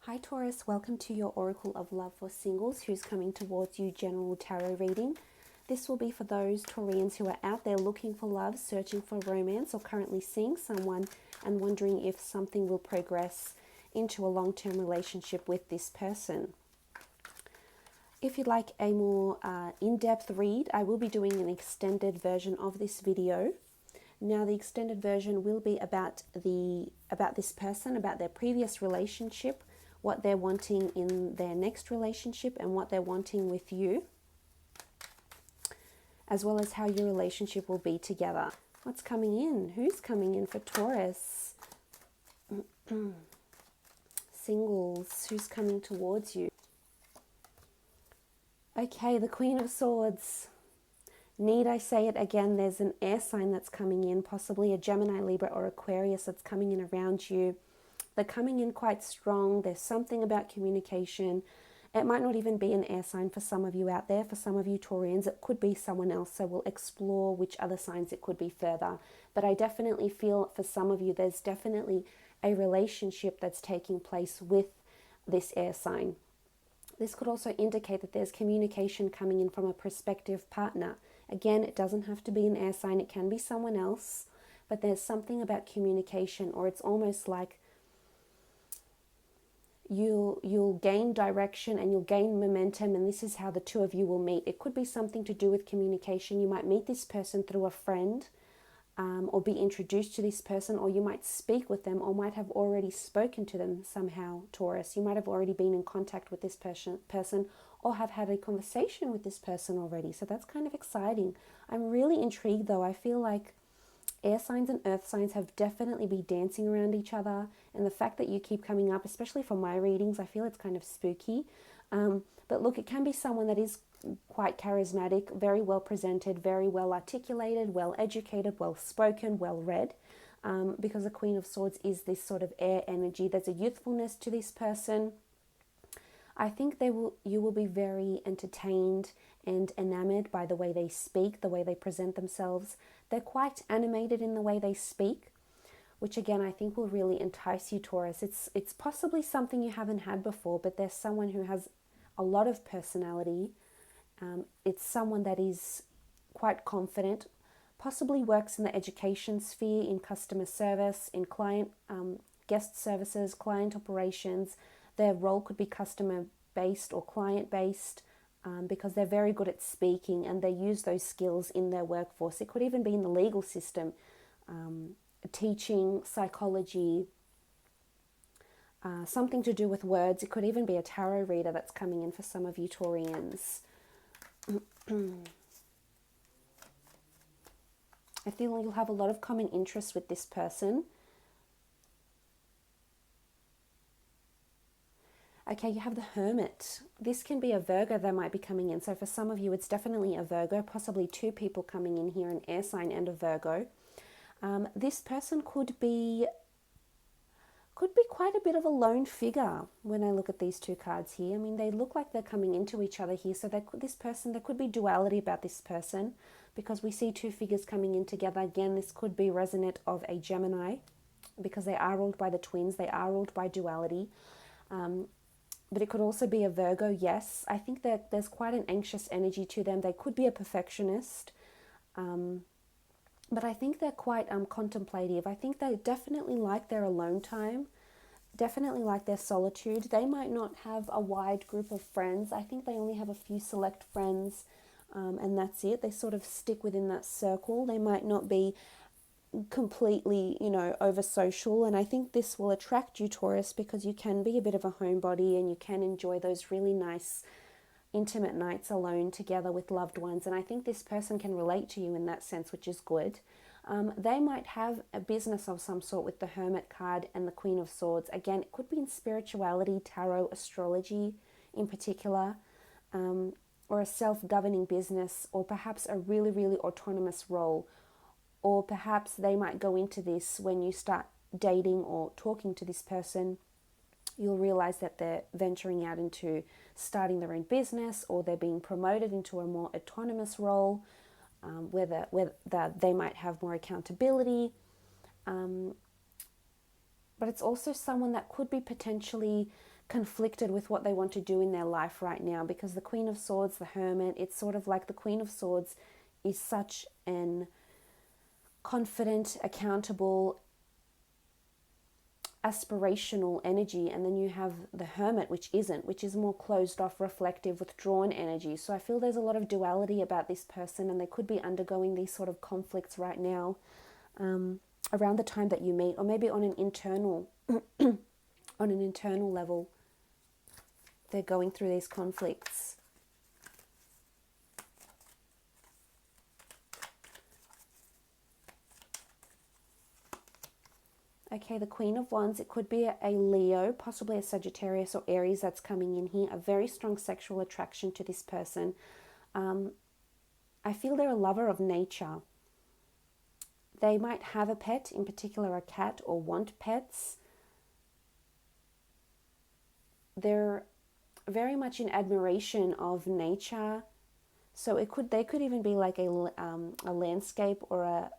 Hi Taurus, welcome to your Oracle of Love for Singles who's coming towards you general tarot reading. This will be for those Taurians who are out there looking for love, searching for romance, or currently seeing someone and wondering if something will progress into a long-term relationship with this person. If you'd like a more in-depth read, I will be doing an extended version of this video. Now, the extended version will be about this person, about their previous relationship, what they're wanting in their next relationship, and what they're wanting with you, as well as how your relationship will be together. What's coming in? Who's coming in for Taurus? Singles, who's coming towards you? Okay, the Queen of Swords. Need I say it again? There's an air sign that's coming in, possibly a Gemini, Libra, or Aquarius that's coming in around you. They're coming in quite strong. There's something about communication. It might not even be an air sign for some of you out there. For some of you Taurians, it could be someone else. So we'll explore which other signs it could be further. But I definitely feel for some of you, there's definitely a relationship that's taking place with this air sign. This could also indicate that there's communication coming in from a prospective partner. Again, it doesn't have to be an air sign. It can be someone else. But there's something about communication, or it's almost like you'll gain direction and you'll gain momentum, and this is how the two of you will meet. It could be something to do with communication. You might meet this person through a friend, or be introduced to this person, or you might speak with them, or might have already spoken to them somehow, Taurus. You might have already been in contact with this person or have had a conversation with this person already. So that's kind of exciting. I'm really intrigued though. I feel like air signs and earth signs have definitely been dancing around each other, and the fact that you keep coming up, especially for my readings, I feel it's kind of spooky. But look, it can be someone that is quite charismatic, very well presented, very well articulated, well educated, well spoken, well read, because the Queen of Swords is this sort of air energy. There's a youthfulness to this person. I think you will be very entertained and enamored by the way they speak, the way they present themselves. They're quite animated in the way they speak, which again I think will really entice you, Taurus. It's possibly something you haven't had before, but there's someone who has a lot of personality. It's someone that is quite confident, possibly works in the education sphere, in customer service, in client guest services, client operations. Their role could be customer-based or client-based, because they're very good at speaking and they use those skills in their workforce. It could even be in the legal system, teaching, psychology, something to do with words. It could even be a tarot reader that's coming in for some of you Taurians. I feel you'll have a lot of common interests with this person. Okay, you have the Hermit. This can be a Virgo that might be coming in. So for some of you, it's definitely a Virgo, possibly two people coming in here, an air sign and a Virgo. This person could be quite a bit of a lone figure when I look at these two cards here. I mean, they look like they're coming into each other here. So there could be duality about this person, because we see two figures coming in together. Again, this could be resonant of a Gemini, because they are ruled by the twins. They are ruled by duality. But it could also be a Virgo, yes. I think that there's quite an anxious energy to them. They could be a perfectionist. But I think they're quite contemplative. I think they definitely like their alone time, definitely like their solitude. They might not have a wide group of friends. I think they only have a few select friends, and that's it. They sort of stick within that circle. They might not be completely, over social, and I think this will attract you, Taurus, because you can be a bit of a homebody and you can enjoy those really nice intimate nights alone together with loved ones, and I think this person can relate to you in that sense, which is good. They might have a business of some sort with the Hermit card and the Queen of Swords. Again, it could be in spirituality, tarot, astrology in particular, or a self-governing business, or perhaps a really, really autonomous role. Or perhaps they might go into this when you start dating or talking to this person. You'll realize that they're venturing out into starting their own business, or they're being promoted into a more autonomous role, where they might have more accountability. But it's also someone that could be potentially conflicted with what they want to do in their life right now, because the Queen of Swords, the Hermit, it's sort of like the Queen of Swords is such an confident, accountable, aspirational energy, and then you have the Hermit, which isn't, which is more closed off, reflective, withdrawn energy. So I feel there's a lot of duality about this person, and they could be undergoing these sort of conflicts right now, around the time that you meet, or maybe on an internal on an internal level they're going through these conflicts. Okay, the Queen of Wands, it could be a Leo, possibly a Sagittarius or Aries that's coming in here. A very strong sexual attraction to this person. I feel they're a lover of nature. They might have a pet, in particular a cat, or want pets. They're very much in admiration of nature. So they could even be like a landscape or a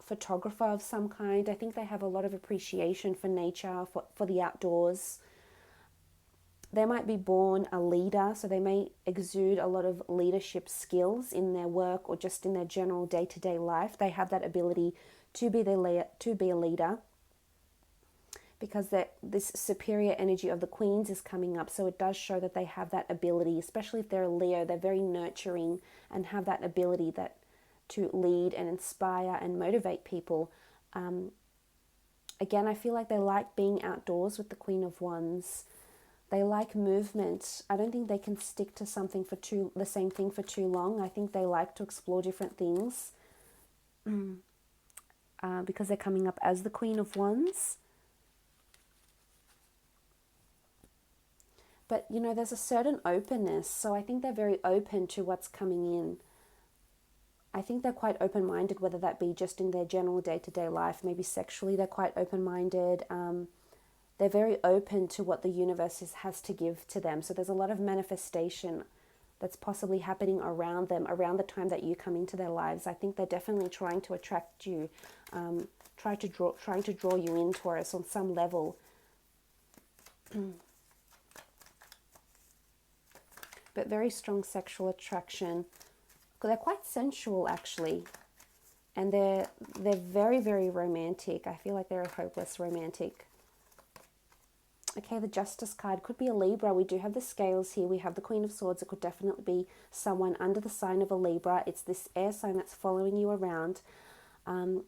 photographer of some kind. I think they have a lot of appreciation for nature, for the outdoors. They might be born a leader, so they may exude a lot of leadership skills in their work or just in their general day-to-day life. They have that ability to be a leader, because this superior energy of the Queens is coming up. So it does show that they have that ability, especially if they're a Leo. They're very nurturing and have that ability to lead and inspire and motivate people. Again, I feel like they like being outdoors with the Queen of Wands. They like movement. I don't think they can stick to the same thing for too long. I think they like to explore different things, because they're coming up as the Queen of Wands. But, there's a certain openness. So I think they're very open to what's coming in. I think they're quite open-minded, whether that be just in their general day-to-day life. Maybe sexually they're quite open-minded. They're very open to what the universe has to give to them. So there's a lot of manifestation that's possibly happening around them, around the time that you come into their lives. I think they're definitely trying to attract you, trying to draw you in, Taurus, on some level. But very strong sexual attraction. They're quite sensual, actually, and they're very, very romantic. I feel like they're a hopeless romantic. Okay, the Justice card could be a Libra. We do have the scales here. We have the Queen of Swords. It could definitely be someone under the sign of a Libra. It's this air sign that's following you around.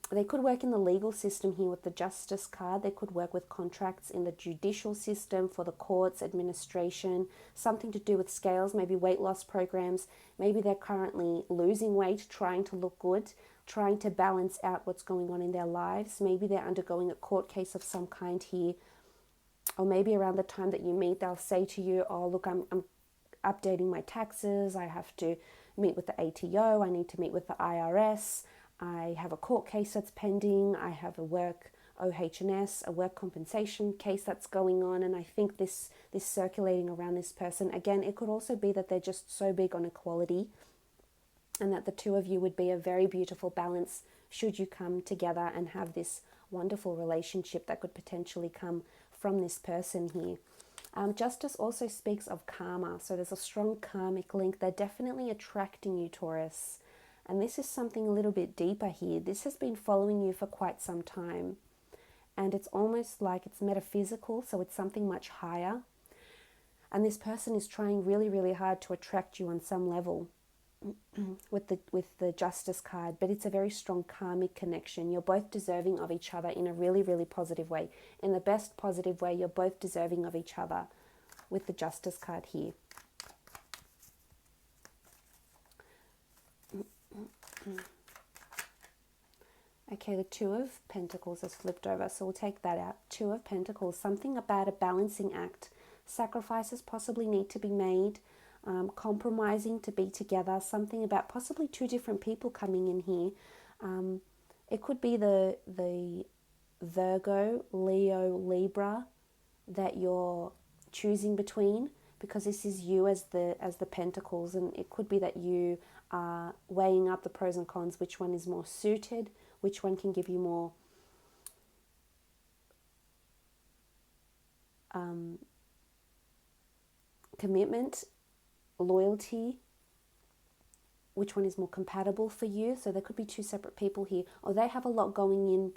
They could work in the legal system here with the Justice card. They could work with contracts in the judicial system, for the courts, administration, something to do with scales, maybe weight loss programs. Maybe they're currently losing weight, trying to look good, trying to balance out what's going on in their lives. Maybe they're undergoing a court case of some kind here. Or maybe around the time that you meet, they'll say to you, oh, look, I'm updating my taxes. I have to meet with the ATO. I need to meet with the IRS. I have a court case that's pending. I have a work OH&S, a work compensation case that's going on. And I think this circulating around this person, again, it could also be that they're just so big on equality, and that the two of you would be a very beautiful balance should you come together and have this wonderful relationship that could potentially come from this person here. Justice also speaks of karma. So there's a strong karmic link. They're definitely attracting you, Taurus. And this is something a little bit deeper here. This has been following you for quite some time. And it's almost like it's metaphysical, so it's something much higher. And this person is trying really, really hard to attract you on some level with the Justice card. But it's a very strong karmic connection. You're both deserving of each other in a really, really positive way. In the best positive way, you're both deserving of each other with the Justice card here. Okay, the Two of Pentacles has flipped over, so we'll take that out. Two of Pentacles, something about a balancing act. Sacrifices possibly need to be made, compromising to be together, something about possibly two different people coming in here. It could be the Virgo, Leo, Libra that you're choosing between, because this is you as the Pentacles, and it could be that you are weighing up the pros and cons, which one is more suited, which one can give you more commitment, loyalty, which one is more compatible for you. So there could be two separate people here, or they have a lot coming in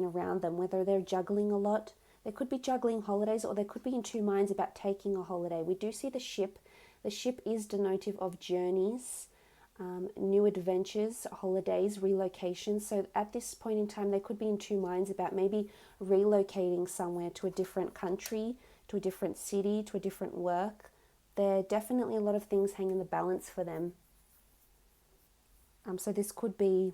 around them, whether they're juggling a lot. They could be juggling holidays, or they could be in two minds about taking a holiday. We do see the ship. The ship is denotive of journeys, new adventures, holidays, relocations. So at this point in time, they could be in two minds about maybe relocating somewhere, to a different country, to a different city, to a different work. There are definitely a lot of things hang in the balance for them. So this could be,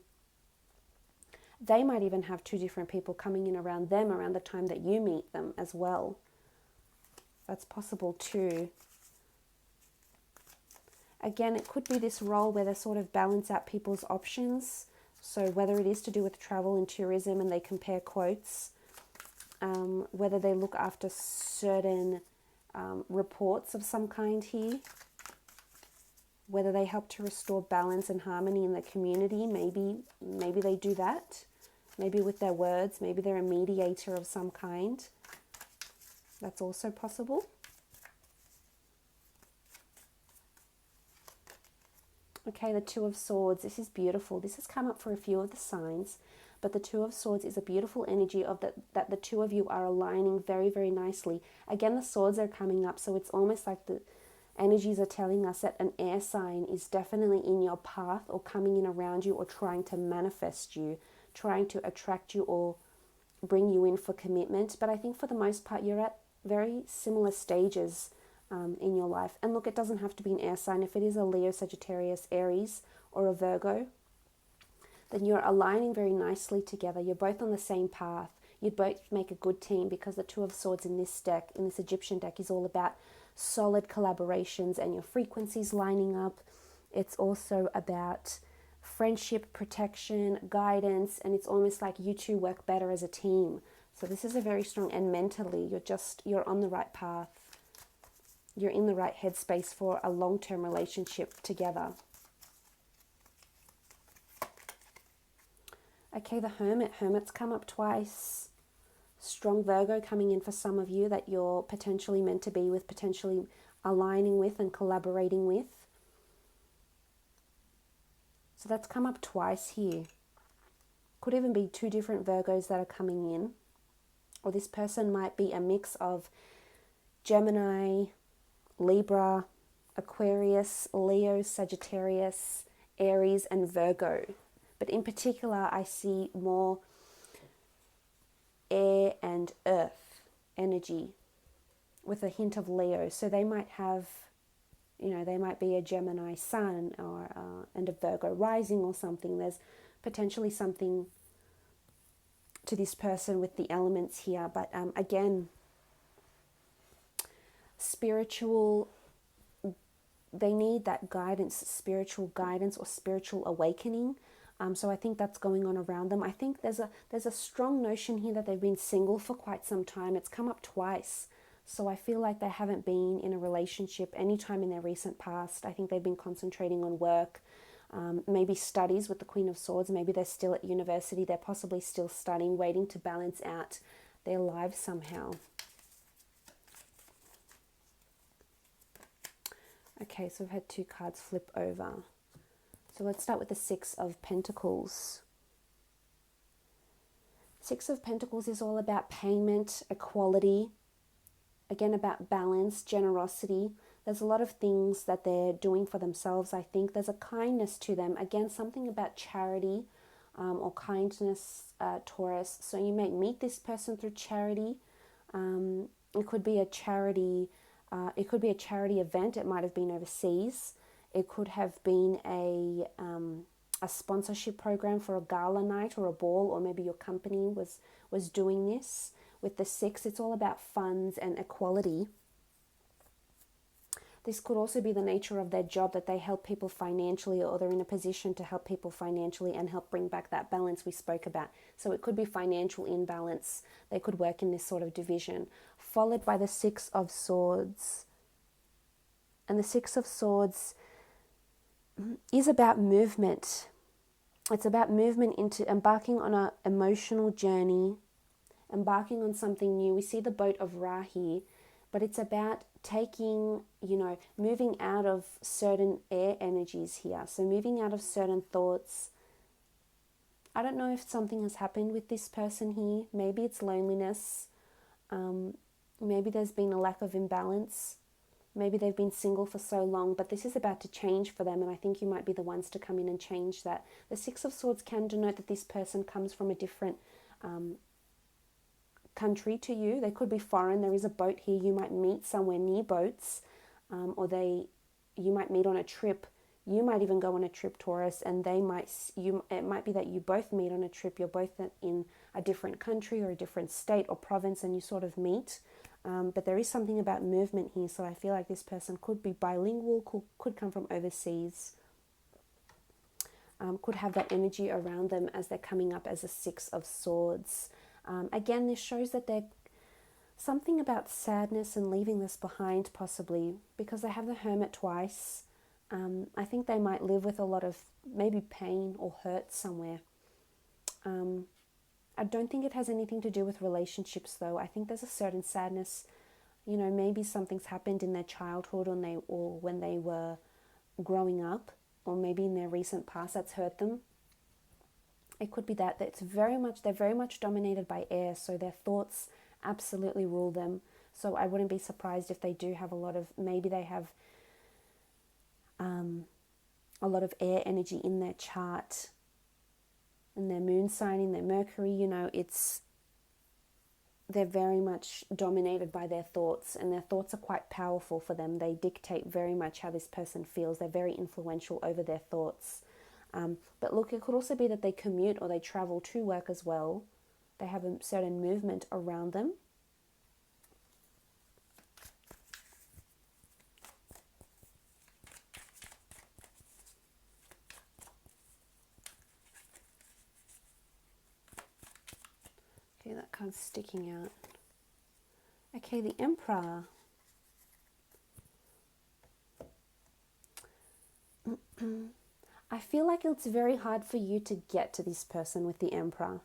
they might even have two different people coming in around them around the time that you meet them as well. That's possible too. Again, it could be this role where they sort of balance out people's options. So whether it is to do with travel and tourism and they compare quotes, whether they look after certain reports of some kind here, whether they help to restore balance and harmony in the community. Maybe they do that. Maybe with their words, maybe they're a mediator of some kind. That's also possible. Okay, the Two of Swords. This is beautiful. This has come up for a few of the signs, but the Two of Swords is a beautiful energy of that the two of you are aligning very, very nicely. Again, the swords are coming up, so it's almost like the energies are telling us that an air sign is definitely in your path, or coming in around you, or trying to manifest you, trying to attract you or bring you in for commitment. But I think for the most part, you're at very similar stages in your life. And look, it doesn't have to be an air sign. If it is a Leo, Sagittarius, Aries, or a Virgo, then you're aligning very nicely together. You're both on the same path. You both make a good team, because the Two of Swords in this deck, in this Egyptian deck, is all about solid collaborations and your frequencies lining up. It's also about friendship, protection, guidance, and it's almost like you two work better as a team. So this is a very strong, and mentally you're on the right path. You're in the right headspace for a long-term relationship together. Okay, the Hermit. Hermit's come up twice. Strong Virgo coming in for some of you that you're potentially meant to be with, potentially aligning with and collaborating with. So that's come up twice here. Could even be two different Virgos that are coming in. Or this person might be a mix of Gemini, Libra, Aquarius, Leo, Sagittarius, Aries, and Virgo. But in particular, I see more air and earth energy with a hint of Leo. So they might have, they might be a Gemini sun or and a Virgo rising or something. There's potentially something to this person with the elements here. But again, spiritual, they need that guidance, spiritual guidance or spiritual awakening. So I think that's going on around them. I think there's a strong notion here that they've been single for quite some time. It's come up twice. So I feel like they haven't been in a relationship anytime in their recent past. I think they've been concentrating on work, maybe studies with the Queen of Swords. Maybe they're still at university. They're possibly still studying, waiting to balance out their lives somehow. Okay, so we've had two cards flip over. So let's start with the Six of Pentacles. Six of Pentacles is all about payment, equality, again about balance, generosity. There's a lot of things that they're doing for themselves, I think. There's a kindness to them. Again, something about charity or kindness, Taurus. So you may meet this person through charity. It could be a charity. It could be a charity event. It might have been overseas. It could have been a sponsorship program for a gala night or a ball, or maybe your company was doing this. With the Six, it's all about funds and equality. This could also be the nature of their job, that they help people financially, or they're in a position to help people financially and help bring back that balance we spoke about. So it could be financial imbalance. They could work in this sort of division. Followed by the Six of Swords. And the Six of Swords is about movement. It's about movement into embarking on an emotional journey, embarking on something new. We see the boat of Ra here, but it's about taking, moving out of certain air energies here. So moving out of certain thoughts. I don't know if something has happened with this person here. Maybe it's loneliness. Maybe there's been a lack of imbalance. Maybe they've been single for so long, but this is about to change for them, and I think you might be the ones to come in and change that. The Six of Swords can denote that this person comes from a different country to you. They could be foreign. There is a boat here. You might meet somewhere near boats, or you might meet on a trip. You might even go on a trip, Taurus, and it might be that you both meet on a trip. You're both in a different country or a different state or province, and you sort of meet. But there is something about movement here, so I feel like this person could be bilingual, could come from overseas, could have that energy around them as they're coming up as a Six of Swords. Again, this shows that they're something about sadness and leaving this behind, possibly, because they have the Hermit twice. I think they might live with a lot of maybe pain or hurt somewhere. I don't think it has anything to do with relationships, though. I think there's a certain sadness. Maybe something's happened in their childhood or when they were growing up, or maybe in their recent past that's hurt them. It could be that they're very much dominated by air, so their thoughts absolutely rule them. So I wouldn't be surprised if they do have maybe they have a lot of air energy in their chart, in their moon sign, in their Mercury. They're very much dominated by their thoughts, and their thoughts are quite powerful for them. They dictate very much how this person feels. They're very influential over their thoughts. But look, it could also be that they commute or they travel to work as well. They have a certain movement around them. Okay, that card's sticking out. Okay, the Emperor. I feel like it's very hard for you to get to this person with the Emperor.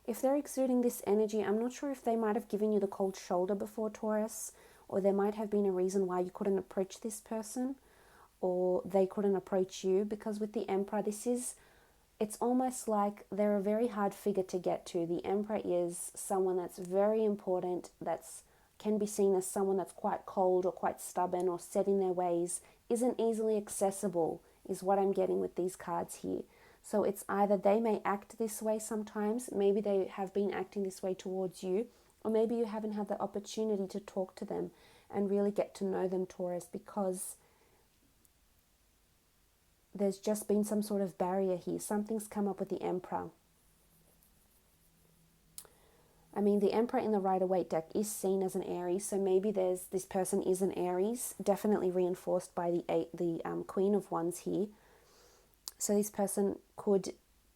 If they're exuding this energy, I'm not sure if they might have given you the cold shoulder before, Taurus, or there might have been a reason why you couldn't approach this person, or they couldn't approach you, because with the Emperor, it's almost like they're a very hard figure to get to. The Emperor is someone that's very important, can be seen as someone that's quite cold or quite stubborn or set in their ways, isn't easily accessible, is what I'm getting with these cards here. So it's either they may act this way sometimes, maybe they have been acting this way towards you, or maybe you haven't had the opportunity to talk to them and really get to know them, Taurus, because there's just been some sort of barrier here. Something's come up with the Emperor. I mean, the Emperor in the Rider-Waite deck is seen as an Aries, so maybe this person is an Aries, definitely reinforced by the Queen of Wands here. So this person could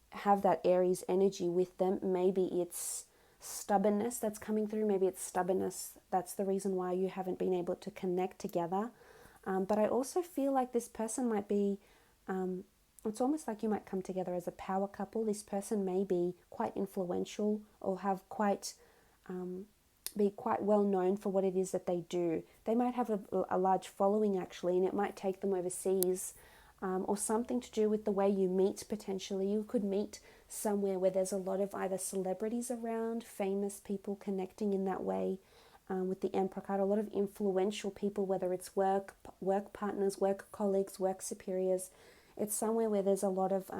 have that Aries energy with them. Maybe it's stubbornness that's coming through. Maybe it's stubbornness. That's the reason why you haven't been able to connect together. But I also feel like this person might be, it's almost like you might come together as a power couple. This person may be quite influential or have be quite well known for what it is that they do. They might have a large following actually, and it might take them overseas, or something to do with the way you meet potentially. You could meet somewhere where there's a lot of either celebrities around, famous people connecting in that way. With the Emperor card, a lot of influential people, whether it's work partners, work colleagues, work superiors. It's somewhere where there's a lot of,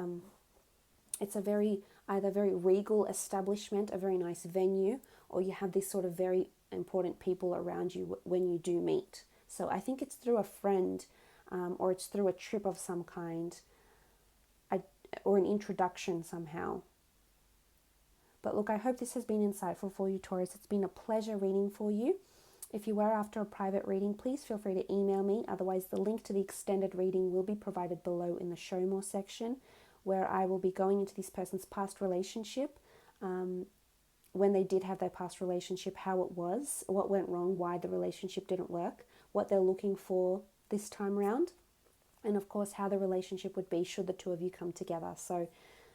it's either very regal establishment, a very nice venue, or you have these sort of very important people around you when you do meet. So I think it's through a friend, or it's through a trip of some kind, or an introduction somehow. But look, I hope this has been insightful for you, Taurus. It's been a pleasure reading for you. If you are after a private reading, please feel free to email me. Otherwise, the link to the extended reading will be provided below in the Show More section, where I will be going into this person's past relationship, when they did have their past relationship, how it was, what went wrong, why the relationship didn't work, what they're looking for this time around, and of course how the relationship would be should the two of you come together. So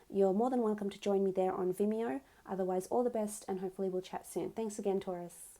you're more than welcome to join me there on Vimeo. Otherwise, all the best, and hopefully we'll chat soon. Thanks again, Taurus.